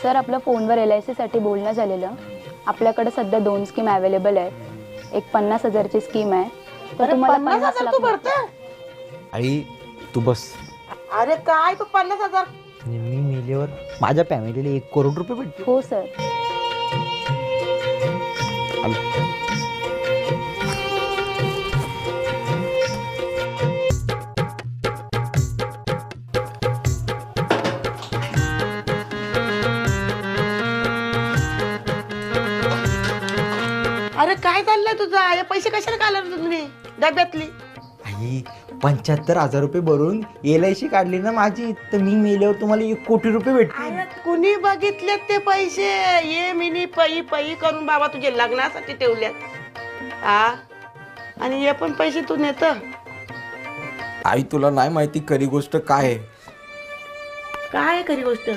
Sir आपल्या फोनवर LIC साठी बोलणं झालेलं. आपल्याकडे सध्या 2 स्कीम अवेलेबल आहेत. एक 50,000ची स्कीम आहे. तर तुम्हाला 50 लाख तू भरते? आई तू बस. अरे काय तू 50,000? मी मेल्यावर माझ्या फॅमिलीला 1 करोड रुपये भेटतील. हो सर. अरे काय चाललंय तुझा? हे पैसे कशाला काढले तुम्ही डब्यातली? आई 75,000 रुपये भरून LIC काढली ना माझी, तर मी मेल्यावर तुम्हाला 1 कोटी रुपये भेटतील. अरे कुणी बघितलेत ते पैसे? ये मिनी पई पई करून बाबा तुझे लग्नासाठी ठेवल्यात हा, आणि हे पण पैसे तू नेत? आई तुला नाही माहिती खरी गोष्ट काय आहे. काय खरी गोष्ट?